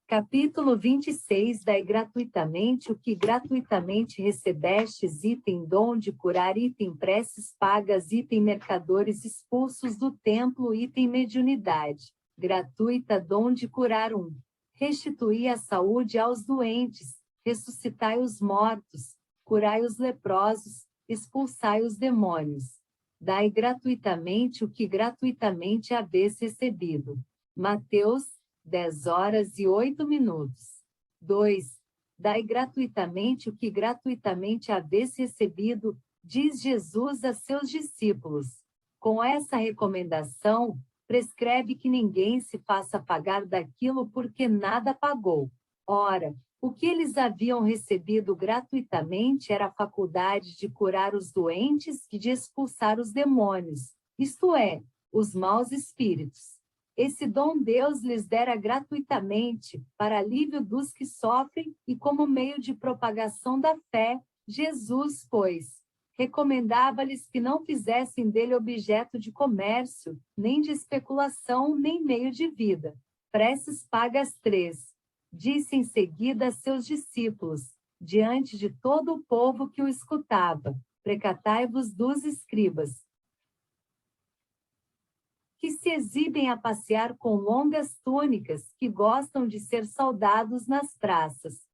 Capítulo 26. Dai gratuitamente o que gratuitamente recebestes, item dom de curar, item preces pagas, item mercadores expulsos do templo, item mediunidade. Gratuita dom de curar 1. Restituí a saúde aos doentes, ressuscitai os mortos, curai os leprosos, expulsai os demônios. Dai gratuitamente o que gratuitamente haveis recebido. Mateus 10h08. 2. Dai gratuitamente o que gratuitamente haveis recebido, diz Jesus a seus discípulos. Com essa recomendação, prescreve que ninguém se faça pagar daquilo porque nada pagou. Ora, o que eles haviam recebido gratuitamente era a faculdade de curar os doentes e de expulsar os demônios, isto é, os maus espíritos. Esse dom Deus lhes dera gratuitamente, para alívio dos que sofrem e como meio de propagação da fé. Jesus, pois, recomendava-lhes que não fizessem dele objeto de comércio, nem de especulação, nem meio de vida. Preces pagas 3. Disse em seguida a seus discípulos, diante de todo o povo que o escutava: precatai-vos dos escribas, que se exibem a passear com longas túnicas, que gostam de ser saudados nas praças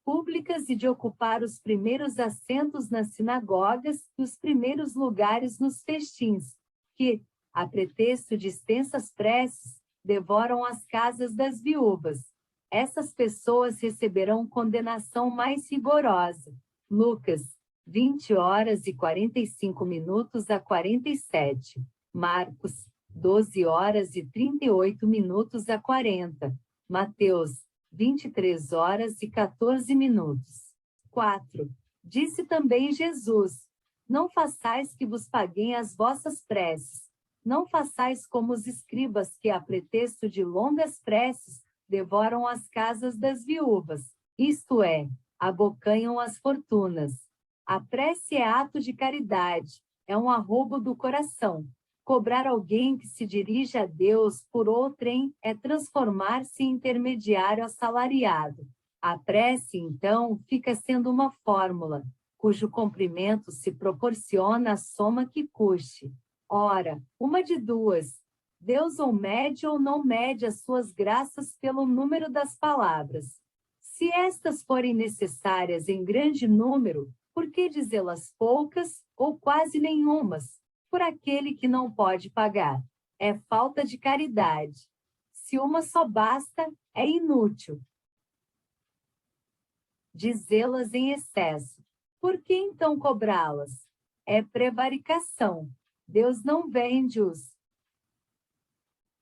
públicas e de ocupar os primeiros assentos nas sinagogas e os primeiros lugares nos festins, que, a pretexto de extensas preces, devoram as casas das viúvas. Essas pessoas receberão condenação mais rigorosa. Lucas 20h45 a 47. Marcos 12h38 a 40. Mateus 23h14. 4. Disse também Jesus: não façais que vos paguem as vossas preces. Não façais como os escribas que, a pretexto de longas preces, devoram as casas das viúvas, isto é, abocanham as fortunas. A prece é ato de caridade, é um arrobo do coração. Cobrar alguém que se dirige a Deus por outrem é transformar-se em intermediário assalariado. A prece, então, fica sendo uma fórmula, cujo cumprimento se proporciona à soma que custe. Ora, uma de duas: Deus ou mede ou não mede as suas graças pelo número das palavras. Se estas forem necessárias em grande número, por que dizê-las poucas ou quase nenhumas? Por aquele que não pode pagar. É falta de caridade. Se uma só basta, é inútil dizê-las em excesso. Por que então cobrá-las? É prevaricação. Deus não vende os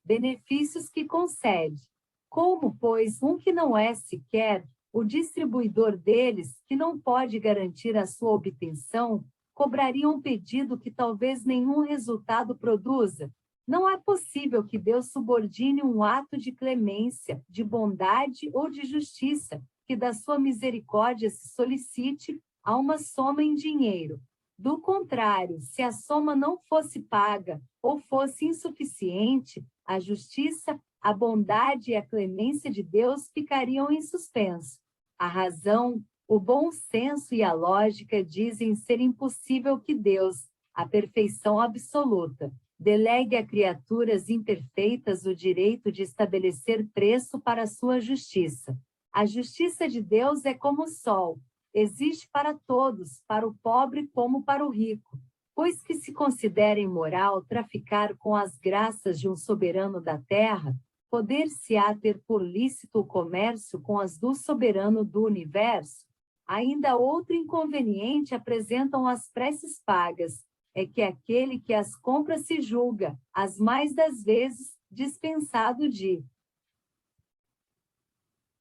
benefícios que concede. Como, pois, um que não é sequer o distribuidor deles, que não pode garantir a sua obtenção, cobraria um pedido que talvez nenhum resultado produza? Não é possível que Deus subordine um ato de clemência, de bondade ou de justiça, que da sua misericórdia se solicite, a uma soma em dinheiro. Do contrário, se a soma não fosse paga ou fosse insuficiente, a justiça, a bondade e a clemência de Deus ficariam em suspenso. A razão, o bom senso e a lógica dizem ser impossível que Deus, a perfeição absoluta, delegue a criaturas imperfeitas o direito de estabelecer preço para a sua justiça. A justiça de Deus é como o sol, existe para todos, para o pobre como para o rico. Pois que se considera imoral traficar com as graças de um soberano da terra, poder-se-á ter por lícito o comércio com as do soberano do universo? Ainda outro inconveniente apresentam as preces pagas, é que aquele que as compra se julga, as mais das vezes, dispensado de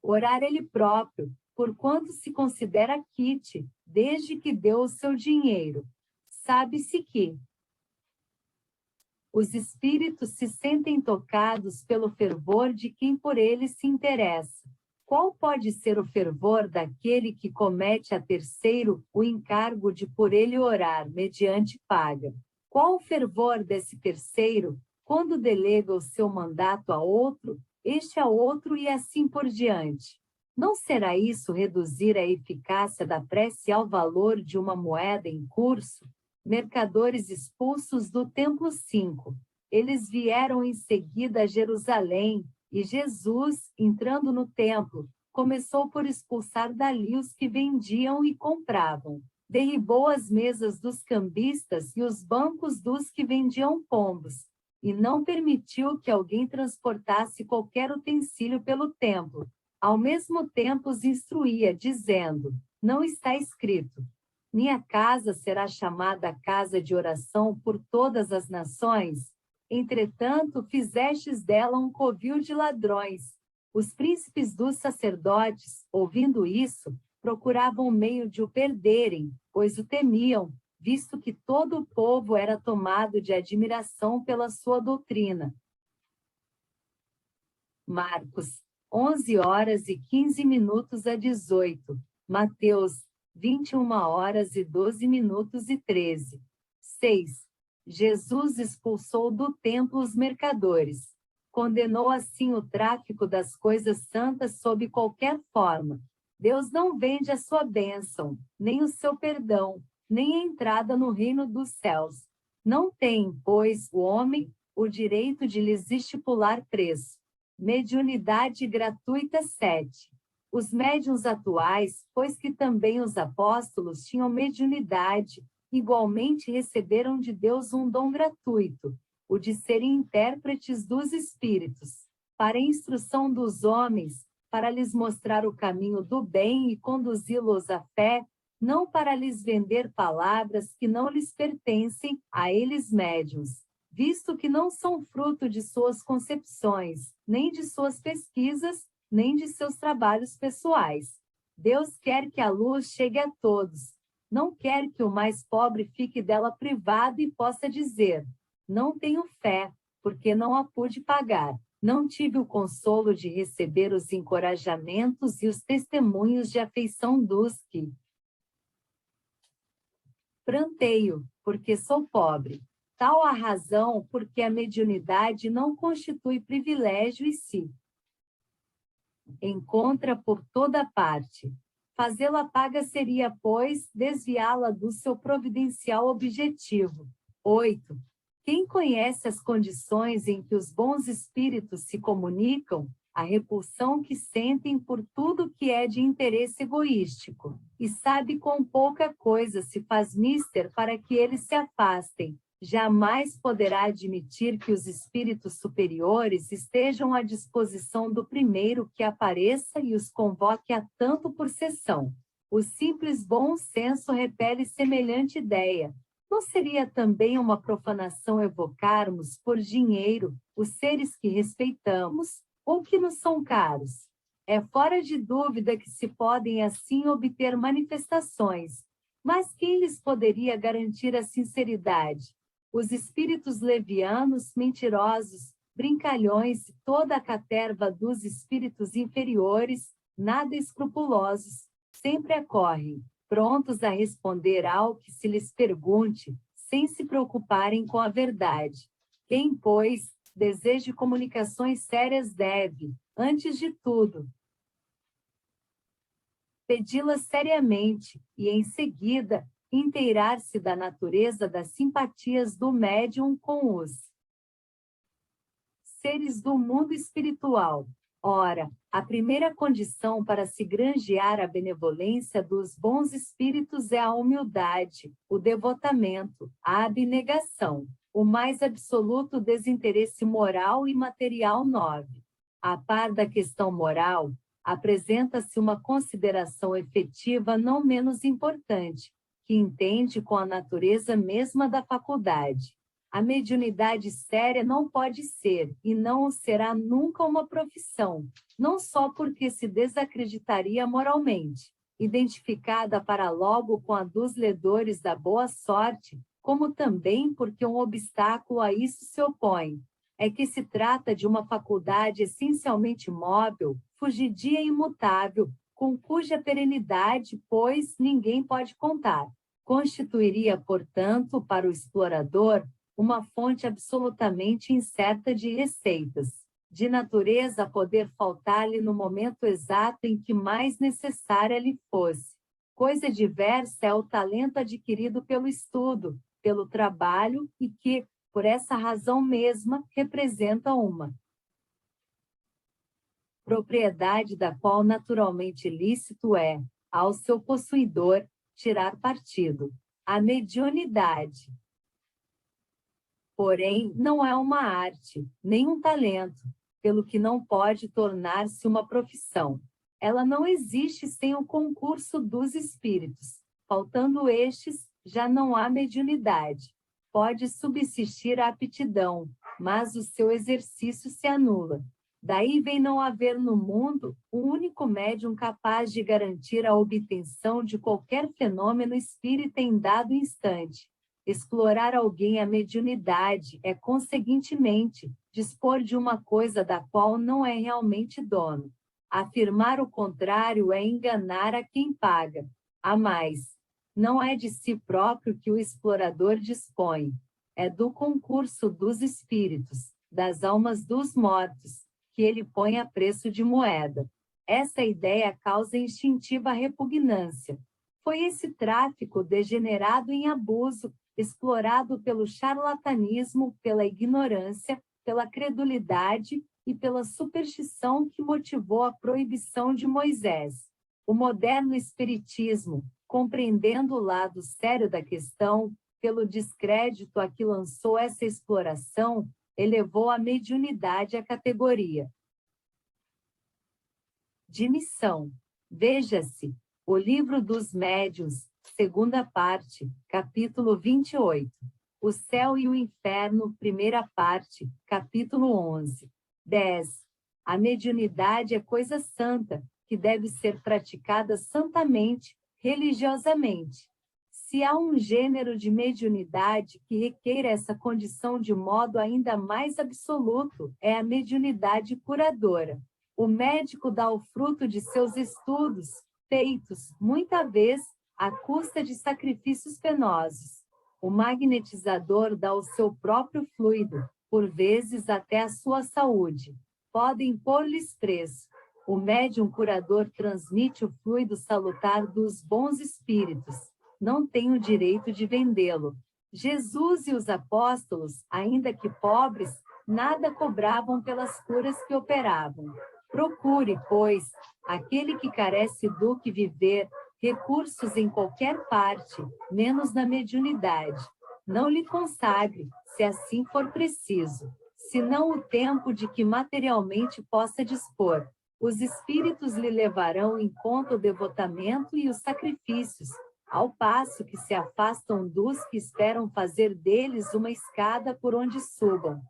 orar ele próprio, porquanto se considera quite, desde que deu o seu dinheiro. Sabe-se que os espíritos se sentem tocados pelo fervor de quem por eles se interessa. Qual pode ser o fervor daquele que comete a terceiro o encargo de por ele orar mediante paga? Qual o fervor desse terceiro, quando delega o seu mandato a outro, este a outro e assim por diante. Não será isso reduzir a eficácia da prece ao valor de uma moeda em curso? Mercadores expulsos do templo 5. Eles vieram em seguida a Jerusalém, e Jesus, entrando no templo, começou por expulsar dali os que vendiam e compravam. Derribou as mesas dos cambistas e os bancos dos que vendiam pombos, e não permitiu que alguém transportasse qualquer utensílio pelo templo. Ao mesmo tempo os instruía, dizendo: não está escrito: minha casa será chamada casa de oração por todas as nações? Entretanto, fizestes dela um covil de ladrões. Os príncipes dos sacerdotes, ouvindo isso, procuravam meio de o perderem, pois o temiam, visto que todo o povo era tomado de admiração pela sua doutrina. Marcos 11h15 a 18. Mateus 21h12 e 13. 6. Jesus expulsou do templo os mercadores. Condenou assim o tráfico das coisas santas sob qualquer forma. Deus não vende a sua bênção, nem o seu perdão, nem a entrada no reino dos céus. Não tem, pois, o homem o direito de lhes estipular preço. Mediunidade gratuita 7. Os médiuns atuais, pois que também os apóstolos tinham mediunidade, igualmente receberam de Deus um dom gratuito, o de serem intérpretes dos espíritos, para a instrução dos homens, para lhes mostrar o caminho do bem e conduzi-los à fé, não para lhes vender palavras que não lhes pertencem a eles médiuns, visto que não são fruto de suas concepções, nem de suas pesquisas, nem de seus trabalhos pessoais. Deus quer que a luz chegue a todos. Não quer que o mais pobre fique dela privado e possa dizer: não tenho fé, porque não a pude pagar. Não tive o consolo de receber os encorajamentos e os testemunhos de afeição dos que pranteio, porque sou pobre. Tal a razão porque a mediunidade não constitui privilégio e se encontra por toda parte. Fazê-la paga seria, pois, desviá-la do seu providencial objetivo. 8. Quem conhece as condições em que os bons espíritos se comunicam, a repulsão que sentem por tudo que é de interesse egoístico, e sabe quão pouca coisa se faz mister para que eles se afastem, jamais poderá admitir que os espíritos superiores estejam à disposição do primeiro que apareça e os convoque a tanto por sessão. O simples bom senso repele semelhante ideia. Não seria também uma profanação evocarmos, por dinheiro, os seres que respeitamos, ou que nos são caros? É fora de dúvida que se podem assim obter manifestações, mas quem lhes poderia garantir a sinceridade? Os espíritos levianos, mentirosos, brincalhões e toda a caterva dos espíritos inferiores, nada escrupulosos, sempre acorrem, prontos a responder ao que se lhes pergunte, sem se preocuparem com a verdade. Quem, pois, deseje comunicações sérias deve, antes de tudo, pedi-las seriamente e, em seguida, inteirar-se da natureza das simpatias do médium com os seres do mundo espiritual. Ora, a primeira condição para se granjear a benevolência dos bons espíritos é a humildade, o devotamento, a abnegação, o mais absoluto desinteresse moral e material 9. A par da questão moral, apresenta-se uma consideração efetiva não menos importante, que entende com a natureza mesma da faculdade. A mediunidade séria não pode ser, e não o será nunca, uma profissão, não só porque se desacreditaria moralmente, identificada para logo com a dos ledores da boa sorte, como também porque um obstáculo a isso se opõe. É que se trata de uma faculdade essencialmente móvel, fugidia e imutável, com cuja perenidade, pois, ninguém pode contar. Constituiria, portanto, para o explorador, uma fonte absolutamente incerta de receitas. de natureza a poder faltar-lhe no momento exato em que mais necessária lhe fosse. Coisa diversa é o talento adquirido pelo estudo, pelo trabalho e que, por essa razão mesma, representa uma propriedade da qual naturalmente lícito é, ao seu possuidor, tirar partido. A mediunidade, porém, não é uma arte, nem um talento, pelo que não pode tornar-se uma profissão. Ela não existe sem o concurso dos espíritos. Faltando estes, já não há mediunidade. Pode subsistir a aptidão, mas o seu exercício se anula. Daí vem não haver no mundo um único médium capaz de garantir a obtenção de qualquer fenômeno espírita em dado instante. Explorar alguém a mediunidade é, conseguintemente, dispor de uma coisa da qual não é realmente dono. Afirmar o contrário é enganar a quem paga. A mais, não é de si próprio que o explorador dispõe, é do concurso dos espíritos, das almas dos mortos, que ele põe a preço de moeda. Essa ideia causa instintiva repugnância. Foi esse tráfico degenerado em abuso, explorado pelo charlatanismo, pela ignorância, pela credulidade e pela superstição que motivou a proibição de Moisés. O moderno espiritismo, compreendendo o lado sério da questão, pelo descrédito a que lançou essa exploração, elevou a mediunidade à categoria de missão. Veja-se, o Livro dos Médiuns, segunda parte, capítulo 28. O Céu e o Inferno, primeira parte, capítulo 11. 10. A mediunidade é coisa santa, que deve ser praticada santamente, religiosamente. Se há um gênero de mediunidade que requeira essa condição de modo ainda mais absoluto, é a mediunidade curadora. O médico dá o fruto de seus estudos, feitos, muita vez, à custa de sacrifícios penosos. O magnetizador dá o seu próprio fluido, por vezes até a sua saúde. Podem pôr-lhes preço. O médium curador transmite o fluido salutar dos bons espíritos. Não tem o direito de vendê-lo. Jesus e os apóstolos, ainda que pobres, nada cobravam pelas curas que operavam. Procure, pois, aquele que carece do que viver, recursos em qualquer parte, menos na mediunidade. Não lhe consagre, se assim for preciso, senão o tempo de que materialmente possa dispor. Os espíritos lhe levarão em conta o devotamento e os sacrifícios, ao passo que se afastam dos que esperam fazer deles uma escada por onde subam.